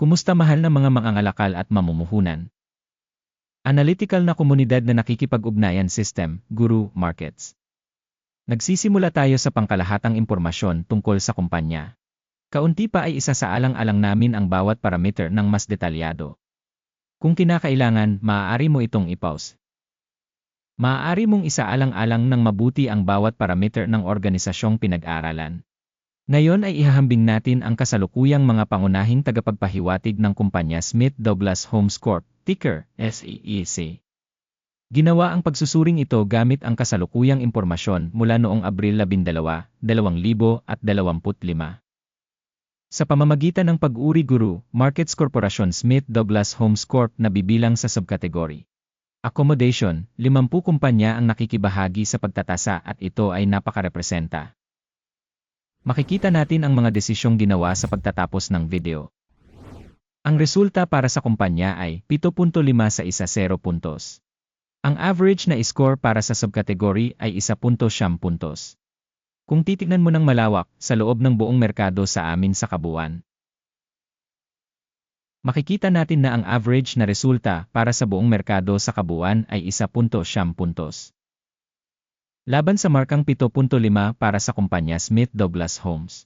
Kumusta mahal na mga mangangalakal at mamumuhunan? Analytical na komunidad na nakikipag-ugnayan system, Guru Markets. Nagsisimula tayo sa pangkalahatang impormasyon tungkol sa kumpanya. Kaunti pa ay isasaalang-alang namin ang bawat parameter ng mas detalyado. Kung kinakailangan, maaari mo itong i-pause. Maaari mong isaalang-alang ng mabuti ang bawat parameter ng organisasyong pinag-aralan. Ngayon ay ihahambing natin ang kasalukuyang mga pangunahing tagapagpahiwatig ng kumpanya Smith Douglas Homes Corp., ticker SEEC. Ginawa ang pagsusuring ito gamit ang kasalukuyang impormasyon mula noong Abril 12, 2025. Sa pamamagitan ng pag-uri Guru Markets Corporation Smith Douglas Homes Corp. Na bibilang sa subkategory Accommodation, 50 kumpanya ang nakikibahagi sa pagtatasa at ito ay napakarepresenta. Makikita natin ang mga desisyong ginawa sa pagtatapos ng video. Ang resulta para sa kumpanya ay 7.5 sa 10 puntos. Ang average na score para sa subkategory ay 1.5 puntos. Kung titignan mo ng malawak sa loob ng buong merkado sa amin sa kabuuan, makikita natin na ang average na resulta para sa buong merkado sa kabuuan ay 1.5 puntos. Laban sa markang 7.5 para sa kumpanya Smith Douglas Homes.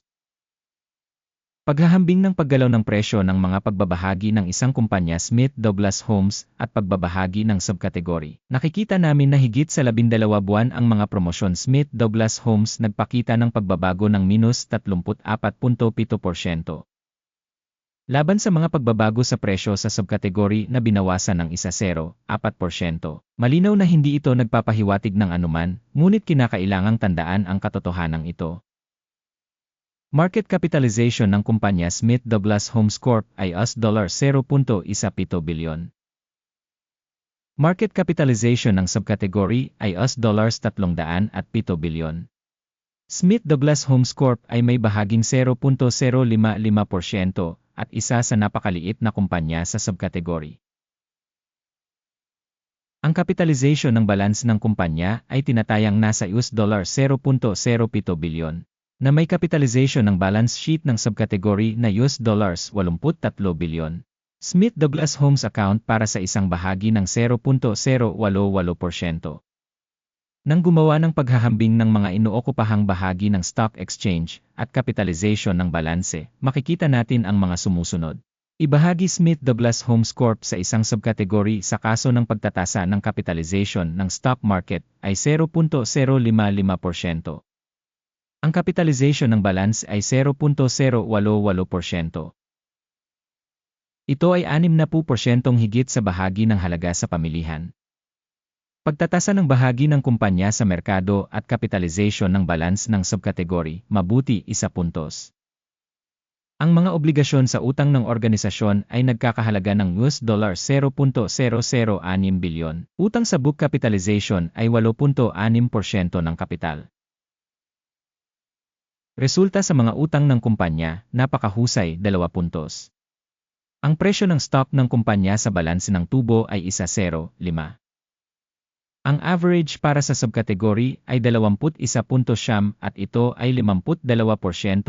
Paghahambing ng paggalaw ng presyo ng mga pagbabahagi ng isang kumpanya Smith Douglas Homes at pagbabahagi ng subkategory. Nakikita namin na higit sa 12 buwan ang mga promosyon Smith Douglas Homes nagpakita ng pagbabago ng minus 34.7%. Laban sa mga pagbabago sa presyo sa subkategory na binawasan ng 1.04%. Malinaw na hindi ito nagpapahiwatig ng anuman, ngunit kinakailangang tandaan ang katotohanan ito. Market capitalization ng kumpanya Smith Douglas Homes Corp. Ay $0.17 bilyon. Market capitalization ng subkategory ay $307 bilyon. Smith Douglas Homes Corp. Ay may bahaging 0.055% at isa sa napakaliit na kumpanya sa subkategory. Ang capitalization ng balance ng kumpanya ay tinatayang nasa $0.07 bilyon, na may capitalization ng balance sheet ng subkategory na $83 bilyon. Smith Douglas Homes account para sa isang bahagi ng 0.088%. Nang gumawa ng paghahambing ng mga inookupahang bahagi ng stock exchange at capitalization ng balanse, makikita natin ang mga sumusunod. Ibahagi Smith Douglas Homes Corp. Sa isang subkategory sa kaso ng pagtatasa ng capitalization ng stock market ay 0.055%. Ang capitalization ng balance ay 0.088%. Ito ay 60% higit sa bahagi ng halaga sa pamilihan. Pagtatasa ng bahagi ng kumpanya sa merkado at capitalization ng balance ng subkategory, mabuti 1 puntos. Ang mga obligasyon sa utang ng organisasyon ay nagkakahalaga ng $0.006 bilyon. Utang sa book capitalization ay 8.6% ng kapital. Resulta sa mga utang ng kumpanya, napakahusay 2 puntos. Ang presyo ng stock ng kumpanya sa balanse ng tubo ay 1.05. Ang average para sa subkategory ay 21.9 at ito ay 52%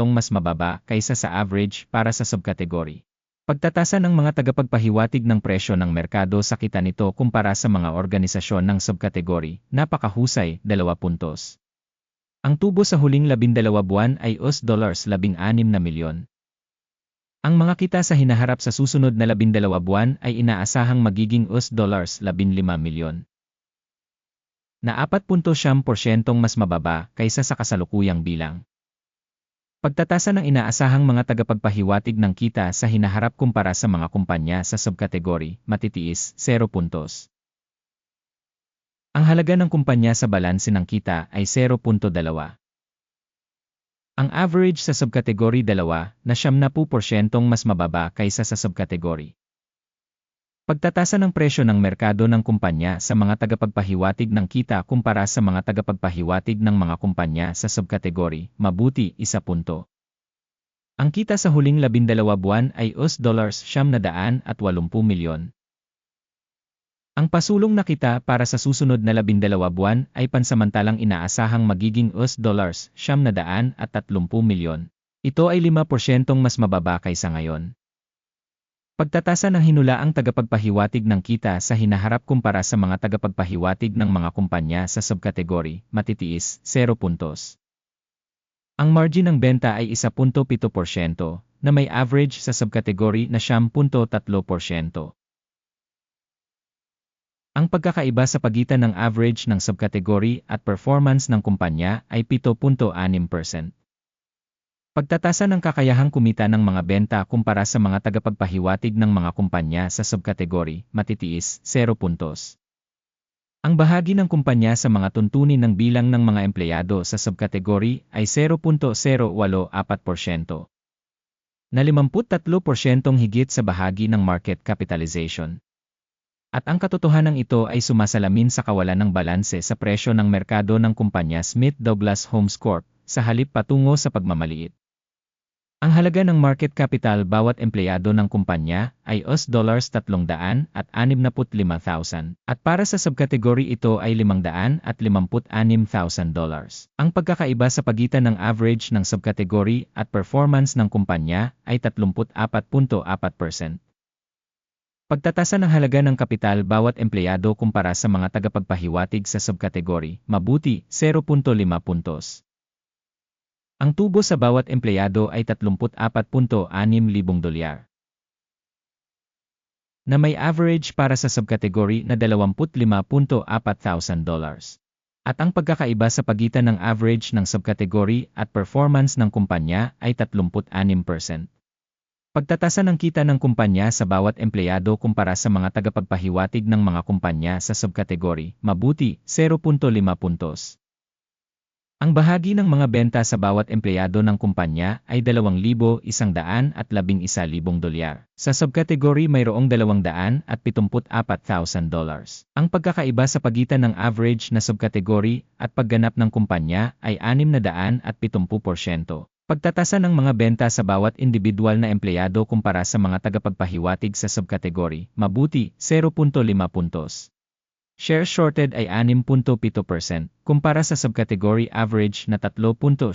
mas mababa kaysa sa average para sa subkategory. Pagtatasa ng mga tagapagpahiwatig ng presyo ng merkado sa kita nito kumpara sa mga organisasyon ng subkategory, napakahusay 2 puntos. Ang tubo sa huling 12 buwan ay $16 na milyon. Ang mga kita sa hinaharap sa susunod na 12 buwan ay inaasahang magiging $15 milyon. Na 4.7% mas mababa kaysa sa kasalukuyang bilang. Pagtatasa ng inaasahang mga tagapagpahiwatig ng kita sa hinaharap kumpara sa mga kumpanya sa subkategory, matitiis 0 puntos. Ang halaga ng kumpanya sa balanse ng kita ay 0.2. Ang average sa subkategory 2 na 70% mas mababa kaysa sa subkategory. Pagtatasa ng presyo ng merkado ng kumpanya sa mga tagapagpahiwatig ng kita kumpara sa mga tagapagpahiwatig ng mga kumpanya sa subkategory, mabuti 1 punto. Ang kita sa huling 12 buwan ay $980 milyon. Ang pasulong na kita para sa susunod na 12 buwan ay pansamantalang inaasahang magiging $930 milyon. Ito ay 5% mas mababa kaysa ngayon. Pagtatasa ng hinulaang tagapagpahiwatig ng kita sa hinaharap kumpara sa mga tagapagpahiwatig ng mga kumpanya sa subkategory, matitiis, 0 puntos. Ang margin ng benta ay 1.7% na may average sa subkategory na 9.3%. Ang pagkakaiba sa pagitan ng average ng subkategory at performance ng kumpanya ay 7.6%. Pagtatasa ng kakayahang kumita ng mga benta kumpara sa mga tagapagpahiwatig ng mga kumpanya sa subkategory, matitiis, 0 puntos. Ang bahagi ng kumpanya sa mga tuntunin ng bilang ng mga empleyado sa subkategory ay 0.084%. Na 53% higit sa bahagi ng market capitalization. At ang katotohanan ito ay sumasalamin sa kawalan ng balanse sa presyo ng merkado ng kumpanya Smith Douglas Homes Corp. Sa halip patungo sa pagmamaliit. Ang halaga ng market capital bawat empleyado ng kumpanya ay $365,000 at para sa subkategory ito ay $556,000. Ang pagkakaiba sa pagitan ng average ng subkategory at performance ng kumpanya ay 34.4%. Pagtatasa ng halaga ng kapital bawat empleyado kumpara sa mga tagapagpahiwatig sa subkategory, mabuti, 0.5 puntos. Ang tubo sa bawat empleyado ay $34.600 na may average para sa subkategory na $25.400. At ang pagkakaiba sa pagitan ng average ng subkategory at performance ng kumpanya ay 36%. Pagtatasa ng kita ng kumpanya sa bawat empleyado kumpara sa mga tagapagpahiwatig ng mga kumpanya sa subkategory, mabuti, 0.5 puntos. Ang bahagi ng mga benta sa bawat empleyado ng kumpanya ay $2,111,000. Sa subkategory mayroong $274,000. Ang pagkakaiba sa pagitan ng average na subkategory at pagganap ng kumpanya ay 670%. Pagtatasa ng mga benta sa bawat individual na empleyado kumpara sa mga tagapagpahiwatig sa subkategory, mabuti, 0.5 puntos. Share shorted ay 6.7% kumpara sa subcategory average na 3.7%.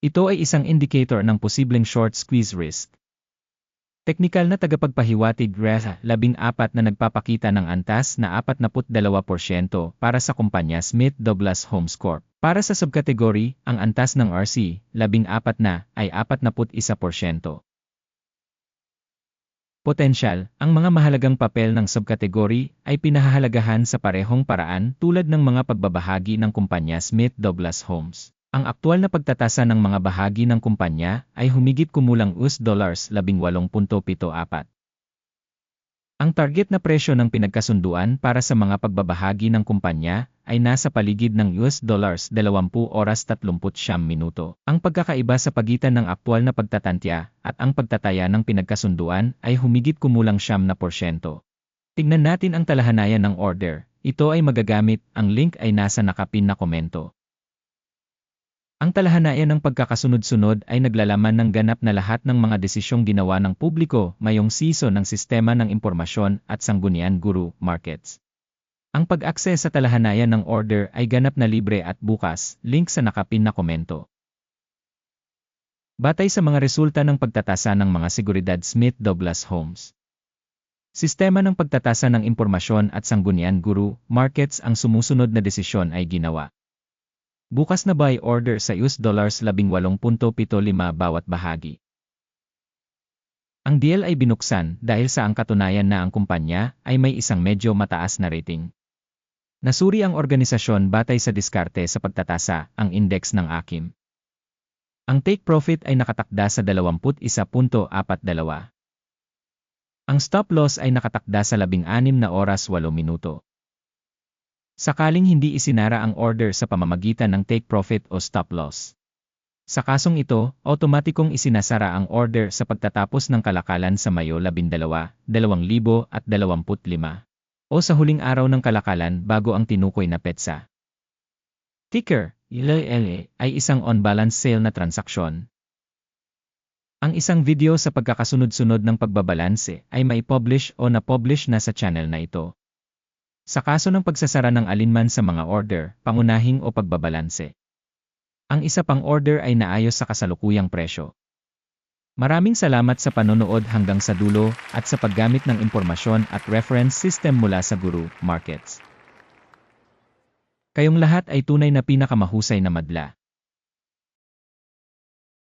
Ito ay isang indicator ng posibleng short squeeze risk. Teknikal na tagapagpahiwatig RES-14 na nagpapakita ng antas na 42% para sa kumpanya Smith Douglas Homes Corp. Para sa subcategory, ang antas ng RC-14 na ay 41%. Potensyal, ang mga mahalagang papel ng subkategory ay pinahahalagahan sa parehong paraan tulad ng mga pagbabahagi ng kumpanya Smith Douglas Homes. Ang aktual na pagtatasa ng mga bahagi ng kumpanya ay humigit kumulang $18.74. Ang target na presyo ng pinagkasunduan para sa mga pagbabahagi ng kumpanya ay nasa paligid ng $20.30 minuto. Ang pagkakaiba sa pagitan ng aktual na pagtatantya at ang pagtataya ng pinagkasunduan ay humigit kumulang 7%. Tignan natin ang talahanayan ng order. Ito ay magagamit, ang link ay nasa nakapin na komento. Ang talahanayan ng pagkakasunod-sunod ay naglalaman ng ganap na lahat ng mga desisyong ginawa ng publiko mayong siso ng sistema ng impormasyon at sanggunian Guru Markets. Ang pag-access sa talahanayan ng order ay ganap na libre at bukas, link sa nakapin na komento. Batay sa mga resulta ng pagtatasa ng mga seguridad Smith Douglas Homes. Sistema ng pagtatasa ng impormasyon at sanggunian Guru Markets ang sumusunod na desisyon ay ginawa. Bukas na buy order sa $18.75 bawat bahagi. Ang deal ay binuksan dahil sa ang katunayan na ang kumpanya ay may isang medyo mataas na rating. Nasuri ang organisasyon batay sa diskarte sa pagtatasa, ang index ng AKIM. Ang take profit ay nakatakda sa 21.42. Ang stop loss ay nakatakda sa 16 na oras 8 minuto. Sakaling hindi isinara ang order sa pamamagitan ng take profit o stop loss. Sa kasong ito, otomatikong isinasara ang order sa pagtatapos ng kalakalan sa Mayo 12, 2025 o sa huling araw ng kalakalan bago ang tinukoy na petsa. Ticker, ILLE, ay isang on-balance sale na transaksyon. Ang isang video sa pagkakasunod-sunod ng pagbabalanse ay maipublish o na-publish na sa channel na ito. Sa kaso ng pagsasara ng alinman sa mga order, pangunahing o pagbabalanse. Ang isa pang order ay naayos sa kasalukuyang presyo. Maraming salamat sa panonood hanggang sa dulo at sa paggamit ng impormasyon at reference system mula sa Guru Markets. Kayong lahat ay tunay na pinakamahusay na madla.